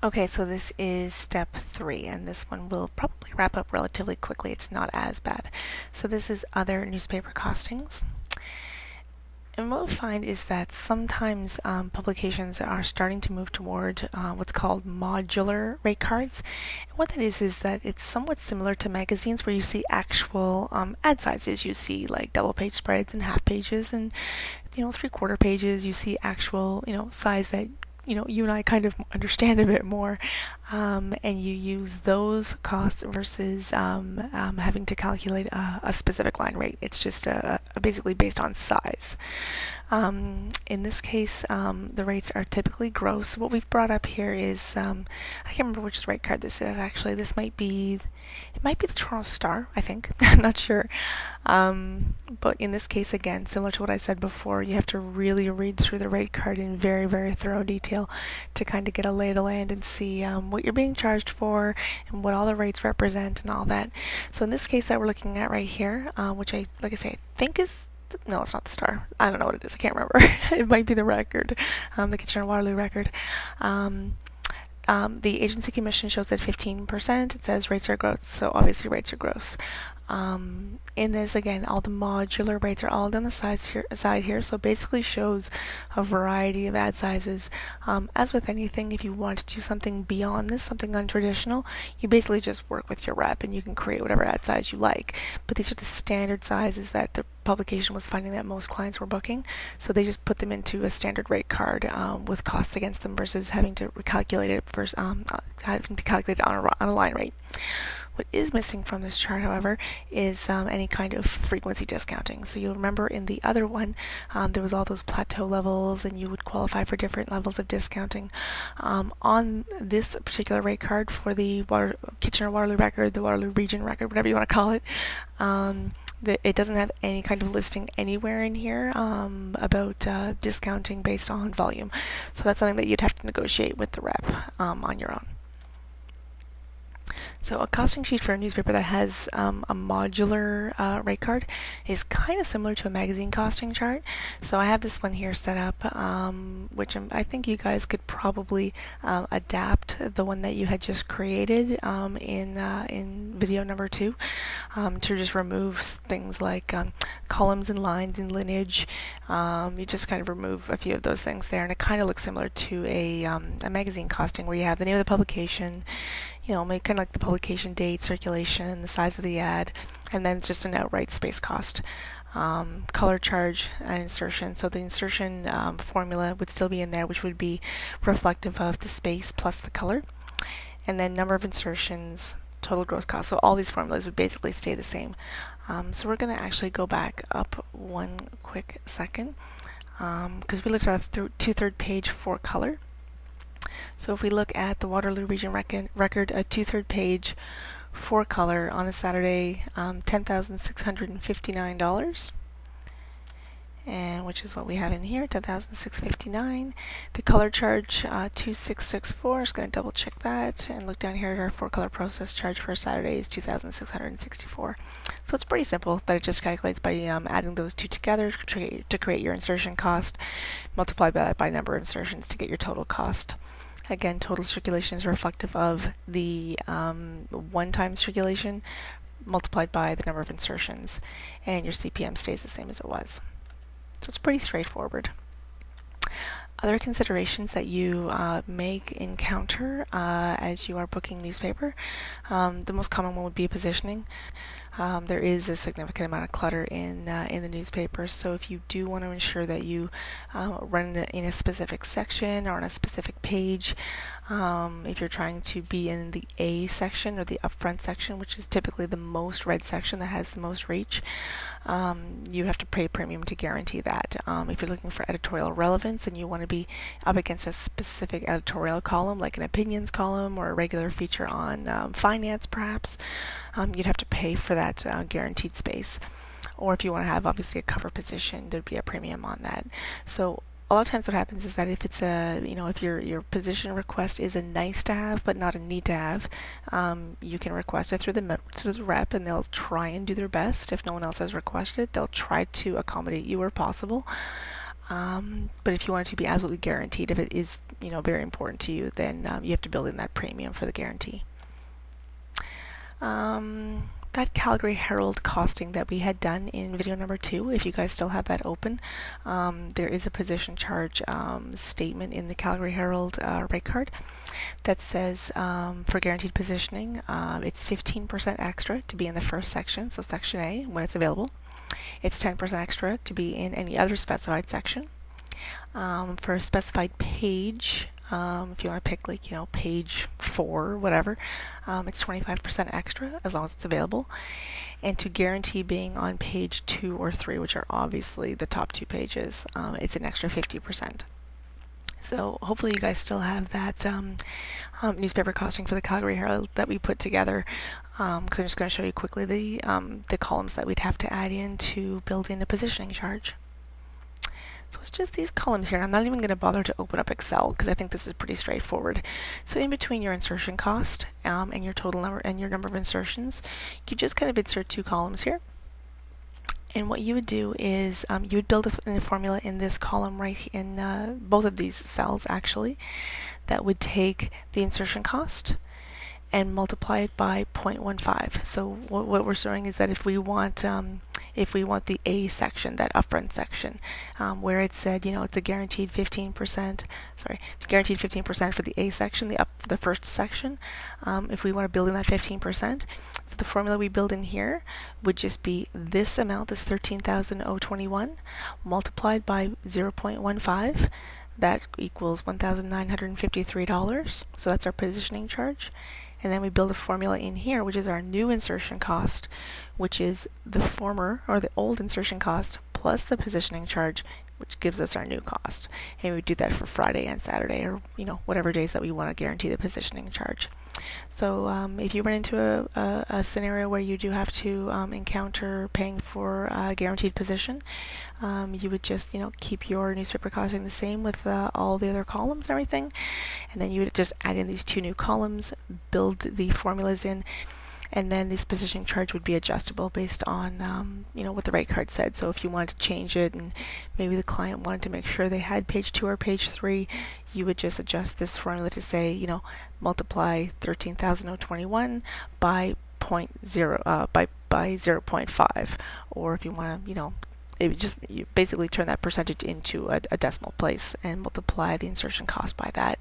Okay, so this is step 3, and this one will probably wrap up relatively quickly. It's not as bad. So this is other newspaper costings. And what we find is that sometimes publications are starting to move toward what's called modular rate cards. And what that is that it's somewhat similar to magazines where you see actual ad sizes. You see like double page spreads and half pages and 3/4 pages. You see actual size that you and I kind of understand a bit more, and you use those costs versus having to calculate a specific line rate. It's just basically based on size. In this case, the rates are typically gross. What we've brought up here is I can't remember which rate card this is. Actually, it might be the Toronto Star. I think I'm not sure. But in this case, again, similar to what I said before, you have to really read through the rate card in very, very thorough detail to kind of get a lay of the land and see what you're being charged for and what all the rates represent and all that. So in this case that we're looking at right here, which like I say, I think is no, it's not the Star. I don't know what it is. I can't remember. It might be the record, the Kitchener-Waterloo record. The agency commission shows at 15%. It says rates are gross, so obviously rates are gross. In this, again, all the modular rates are all down the side here, so basically shows a variety of ad sizes. As with anything, if you want to do something beyond this, something untraditional, you basically just work with your rep and you can create whatever ad size you like. But these are the standard sizes that the publication was finding that most clients were booking, so they just put them into a standard rate card with costs against them versus having to calculate it on a line rate. What is missing from this chart, however, is any kind of frequency discounting. So you'll remember in the other one, there was all those plateau levels and you would qualify for different levels of discounting. On this particular rate card for the Kitchener-Waterloo record, the Waterloo Region record, whatever you want to call it, it doesn't have any kind of listing anywhere in here about discounting based on volume. So that's something that you'd have to negotiate with the rep on your own. So a costing sheet for a newspaper that has a modular rate card is kind of similar to a magazine costing chart. So I have this one here set up, which I think you guys could probably adapt the one that you had just created in video number 2 to just remove things like columns and lines and lineage. You just kind of remove a few of those things there, and it kind of looks similar to a magazine costing where you have the name of the publication, make kind of like the publication date, circulation, the size of the ad, and then just an outright space cost. Color charge and insertion. So the insertion formula would still be in there, which would be reflective of the space plus the color. And then number of insertions, total gross cost. So all these formulas would basically stay the same. So we're going to actually go back up one quick second because we looked at a 2/3 page for color. So if we look at the Waterloo Region record, a 2/3 page for color on a Saturday, $10,659, and which is what we have in here, $10,659. The color charge, $2,664. Just going to double check that and look down here at our 4-color process charge for Saturday is $2,664. So it's pretty simple that it just calculates by adding those two together to create your insertion cost, multiply that by number of insertions to get your total cost. Again, total circulation is reflective of the one-time circulation multiplied by the number of insertions, and your CPM stays the same as it was. So it's pretty straightforward. Other considerations that you may encounter as you are booking newspaper, the most common one would be positioning. There is a significant amount of clutter in the newspapers, so if you do want to ensure that you run in a specific section or on a specific page, if you're trying to be in the A section or the upfront section, which is typically the most read section that has the most reach, you have to pay a premium to guarantee that. If you're looking for editorial relevance and you want to be up against a specific editorial column, like an opinions column or a regular feature on finance perhaps, you'd have to pay for that guaranteed space. Or if you want to have obviously a cover position, there'd be a premium on that. So a lot of times what happens is that if it's if your position request is a nice to have but not a need to have, you can request it through the rep and they'll try and do their best. If no one else has requested it, they'll try to accommodate you where possible. But if you want it to be absolutely guaranteed, if it is very important to you, then you have to build in that premium for the guarantee. That Calgary Herald costing that we had done in video number 2, if you guys still have that open, there is a position charge statement in the Calgary Herald rate card that says for guaranteed positioning, it's 15% extra to be in the first section, so section A, when it's available. It's 10% extra to be in any other specified section. For a specified page, if you want to pick page 4 or whatever, it's 25% extra as long as it's available. And to guarantee being on page 2 or 3, which are obviously the top 2 pages, it's an extra 50%. So hopefully you guys still have that newspaper costing for the Calgary Herald that we put together, because I'm just going to show you quickly the columns that we'd have to add in to build in a positioning charge. So it's just these columns here, and I'm not even going to bother to open up Excel because I think this is pretty straightforward. So in between your insertion cost and your total number and your number of insertions, you just kind of insert 2 columns here. And what you would do is you would build a formula in this column right in both of these cells actually, that would take the insertion cost and multiply it by 0.15. So what we're showing is that if we want the A section, that upfront section, where it said, it's a guaranteed 15%, guaranteed 15% for the A section, the first section, if we want to build in that 15%, so the formula we build in here would just be this amount, this 13,021, multiplied by 0.15. That equals $1,953. So that's our positioning charge. And then we build a formula in here, which is our new insertion cost, which is the former or the old insertion cost plus the positioning charge, which gives us our new cost. And we do that for Friday and Saturday, or whatever days that we want to guarantee the positioning charge. So if you run into a scenario where you do have to encounter paying for a guaranteed position, you would just keep your newspaper costing the same with all the other columns and everything, and then you would just add in these 2 new columns, build the formulas in, and then this positioning charge would be adjustable based on what the rate card said. So if you wanted to change it and maybe the client wanted to make sure they had page 2 or page 3, you would just adjust this formula to say multiply 13,021 by 0.5, or if you want to you basically turn that percentage into a decimal place and multiply the insertion cost by that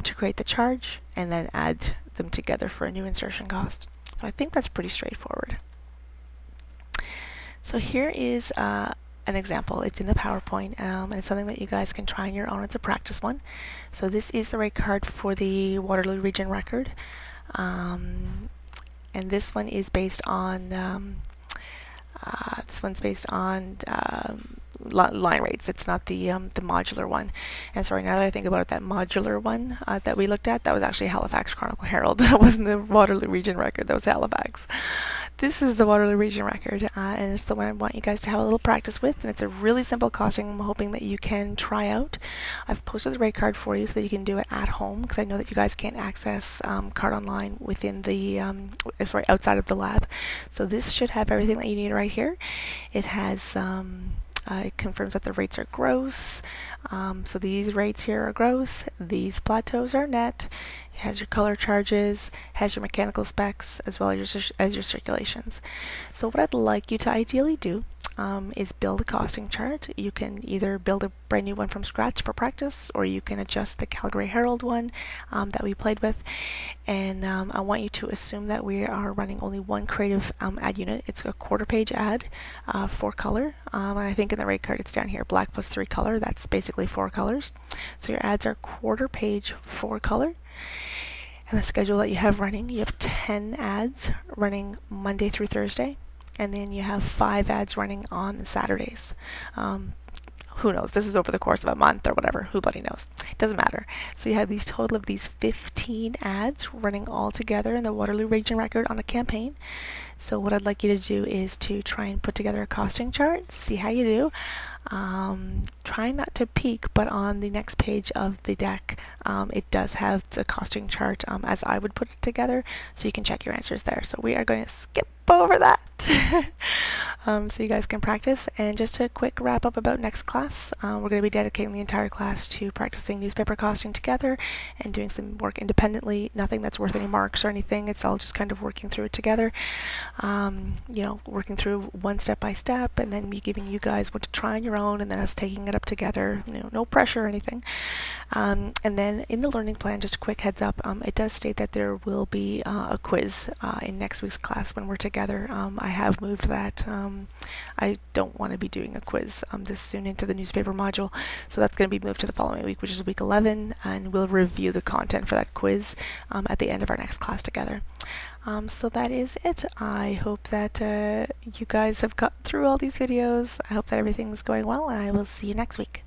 to create the charge, and then add them together for a new insertion cost. So I think that's pretty straightforward. So here is an example. It's in the PowerPoint, and it's something that you guys can try on your own. It's a practice one. So this is the rate card for the Waterloo Region record, and this one is based on line rates. It's not the modular one. And sorry, now that I think about it, that modular one that we looked at, that was actually Halifax Chronicle Herald. That wasn't the Waterloo Region record. That was Halifax. This is the Waterloo Region record, and it's the one I want you guys to have a little practice with, and it's a really simple costing I'm hoping that you can try out. I've posted the rate card for you so that you can do it at home, because I know that you guys can't access card online within the outside of the lab. So this should have everything that you need right here. It has it confirms that the rates are gross. So these rates here are gross. These plateaus are net. It has your color charges, has your mechanical specs, as well as your circulations. So what I'd like you to ideally do is build a costing chart. You can either build a brand new one from scratch for practice, or you can adjust the Calgary Herald one that we played with. And I want you to assume that we are running only one creative ad unit. It's a 1/4 page ad for color. And I think in the rate card it's down here, black plus 3 color. That's basically 4 colors. So your ads are 1/4 page 4 color. And the schedule that you have running, you have 10 ads running Monday through Thursday. And then you have 5 ads running on Saturdays. Who knows? This is over the course of a month or whatever. Who bloody knows? It doesn't matter. So you have these total of these 15 ads running all together in the Waterloo Region record on a campaign. So what I'd like you to do is to try and put together a costing chart, see how you do. Try not to peek, but on the next page of the deck, it does have the costing chart as I would put it together, so you can check your answers there. So we are going to skip over that. So you guys can practice. And just a quick wrap up about next class. We're going to be dedicating the entire class to practicing newspaper costing together and doing some work independently. Nothing that's worth any marks or anything. It's all just kind of working through it together. You know, working through one step by step, and then me giving you guys what to try on your own, and then us taking it up together. You know, no pressure or anything. And then in the learning plan, just a quick heads up, it does state that there will be a quiz in next week's class when we're together. I have moved that. I don't want to be doing a quiz this soon into the newspaper module, so that's going to be moved to the following week, which is week 11, and we'll review the content for that quiz at the end of our next class together. So that is it. I hope that you guys have gotten through all these videos. I hope that everything's going well, and I will see you next week.